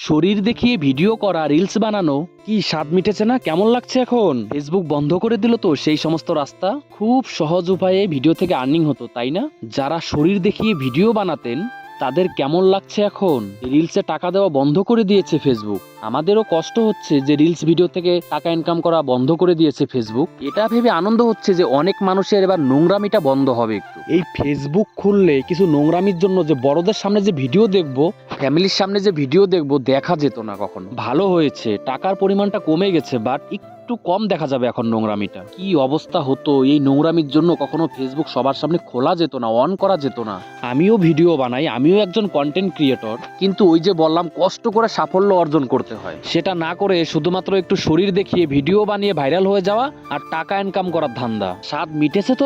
শরীর দেখিয়ে ভিডিও করা, রিলস বানানো কি স্বাদ মিটেছে না? কেমন লাগছে এখন? ফেসবুক বন্ধ করে দিল তো সেই সমস্ত রাস্তা। খুব সহজ উপায়ে ভিডিও থেকে আর্নিং হতো, তাই না? যারা শরীর দেখিয়ে ভিডিও বানাতেন তাদের কেমন লাগছে এখন? রিলসে টাকা দেওয়া বন্ধ করে দিয়েছে ফেসবুক। আমাদেরও কষ্ট হচ্ছে যে রিলস ভিডিও থেকে টাকা ইনকাম করা বন্ধ করে দিয়েছে ফেসবুক। এটা ভেবে আনন্দ হচ্ছে যে অনেক মানুষের এবার নোংরামিটা বন্ধ হবে একটু। এই ফেসবুক খুললে কিছু নোংরামির জন্য যে বড়দের সামনে যে ভিডিও দেখবো, ফ্যামিলির সামনে যে ভিডিও দেখবো, দেখা যেত না কখনো। ভালো হয়েছে, টাকার পরিমাণটা কমে গেছে, বাট একটু কম দেখা যাবে এখন নোংরামিটা। কি অবস্থা হতো এই নোংরামির জন্য, কখনো ফেসবুক সবার সামনে খোলা যেত না, অন করা যেত না। আমিও ভিডিও বানাই, আমিও একজন কন্টেন্ট ক্রিয়েটর, কিন্তু ওই যে বললাম কষ্ট করে সাফল্য অর্জন করতে হয়, সেটা না করে শুধুমাত্র একটু শরীর দেখিয়ে ভিডিও বানিয়ে ভাইরাল হয়ে যাওয়া আর টাকা ইনকাম করার ধান্দা। স্বাদ মিটেছে তো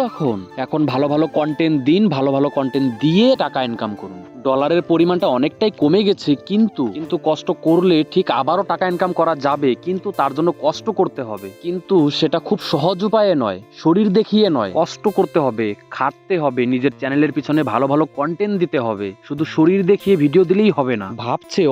এখন ভালো ভালো কন্টেন্ট দিন, ভালো ভালো কন্টেন্ট দিয়ে টাকা ইনকাম করুন। ডলারের পরিমাণটা অনেকটাই কমে গেছে, কিন্তু কষ্ট করলে ঠিক আবারও টাকা ইনকাম করা যাবে, কিন্তু তার জন্য কষ্ট করতে হবে। কিন্তু সেটা খুব সহজ উপায়ে নয়, শরীর দেখিয়ে নয়, কষ্ট করতে হবে, খাটতে হবে, নিজের চ্যানেলের পিছনে ভালো ভালো কন্টেন্ট দিতে হবে। শুধু শরীর দেখিয়ে ভিডিও দিলেই হবে না। ভাবছে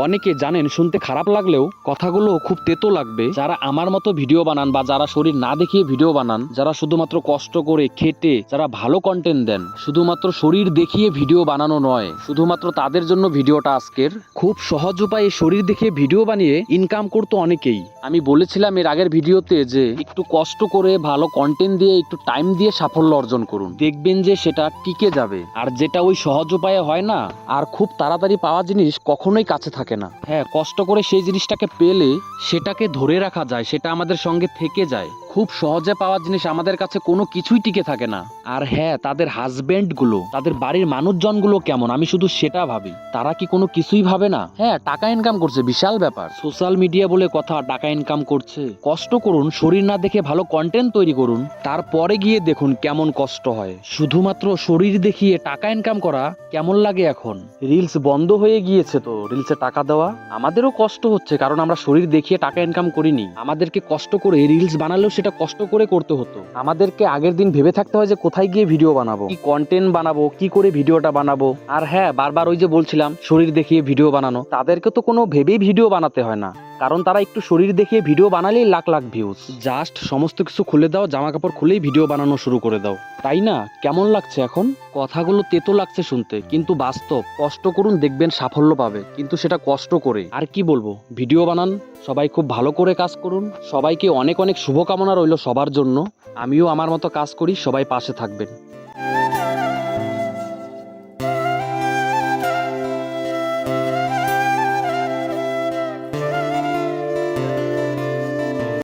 অনেকে জানেন, শুনতে খারাপ লাগলেও কথাগুলো খুব তেতো লাগবে। যারা আমার মতো ভিডিও বানান বা যারা শরীর না দেখিয়ে ভিডিও বানান, যারা শুধুমাত্র কষ্ট করে খেটে যারা ভালো কন্টেন্ট দেন, শুধুমাত্র শরীর দেখিয়ে ভিডিও বানানো নয়, শুধুমাত্র তাদের জন্য ভিডিওটা আজকের। খুব সহজ উপায়ে শরীর দেখিয়ে ভিডিও বানিয়ে ইনকাম করতো অনেকেই। আমি বলেছিলাম এর আগের ভিডিওতে যে একটু কষ্ট করে ভালো কন্টেন্ট দিয়ে একটু টাইম দিয়ে সাফল্য অর্জন করুন, দেখবেন যে সেটা টিকে যাবে। আর যেটা ওই সহজ উপায়ে হয় না, আর খুব তাড়াতাড়ি পাওয়া জিনিস কখনোই কাছে থাকে না। হ্যাঁ, কষ্ট করে সেই জিনিসটাকে পেলে সেটাকে ধরে রাখা যায়, সেটা আমাদের সঙ্গে থেকে যায়। খুব সহজে পাওয়া জিনিস আমাদের কাছে কোনো কিছুই টিকে থাকে না। আর হ্যাঁ, তাদের হাজবেন্ড গুলো, তাদের বাড়ির মানুষজনগুলো কেমন, আমি শুধু সেটা ভাবি। তারা কি কোনো কিছুই ভাবে না? হ্যাঁ, টাকা ইনকাম করছে, বিশাল ব্যাপার। সোশ্যাল মিডিয়া বলে কথা, টাকা ইনকাম করছে। কষ্ট করুন, শরীর না দেখে ভালো কন্টেন্ট তৈরি করুন, তারপরে গিয়ে দেখুন কেমন কষ্ট হয়। শুধুমাত্র শরীর দেখিয়ে টাকা ইনকাম করা কেমন লাগে এখন? রিলস বন্ধ হয়ে গিয়েছে তো রিলসে টাকা দেওয়া। আমাদেরও কষ্ট হচ্ছে, কারণ আমরা শরীর দেখিয়ে টাকা ইনকাম করিনি। আমাদেরকে কষ্ট করে রিলস বানালেও সেটা কষ্ট করে করতে হতো। আমাদেরকে আগের দিন ভেবে থাকতে হয় যে কোথায় গিয়ে ভিডিও বানাবো, কি কন্টেন্ট বানাবো, কি করে ভিডিওটা বানাবো। আর হ্যাঁ, বারবার ওই যে বলছিলাম শরীর দেখিয়ে ভিডিও বানানো, তাদেরকে তো কোনো ভেবেই ভিডিও বানাতে হয় না, কারণ তারা একটু শরীর দেখিয়ে ভিডিও বানালেই লাখ লাখ ভিউজ। জাস্ট সমস্ত কিছু খুলে দাও, জামা কাপড় খুলেই ভিডিও বানানো শুরু করে দাও, তাই না? কেমন লাগছে এখন? কথাগুলো তেতো লাগছে শুনতে, কিন্তু বাস্তব। কষ্ট করুন, দেখবেন সাফল্য পাবে, কিন্তু সেটা কষ্ট করে। আর কি বলবো, ভিডিও বানান, সবাই খুব ভালো করে কাজ করুন। সবাইকে অনেক অনেক শুভকামনা রইল সবার জন্য। আমিও আমার মতো কাজ করি, সবাই পাশে থাকবেন।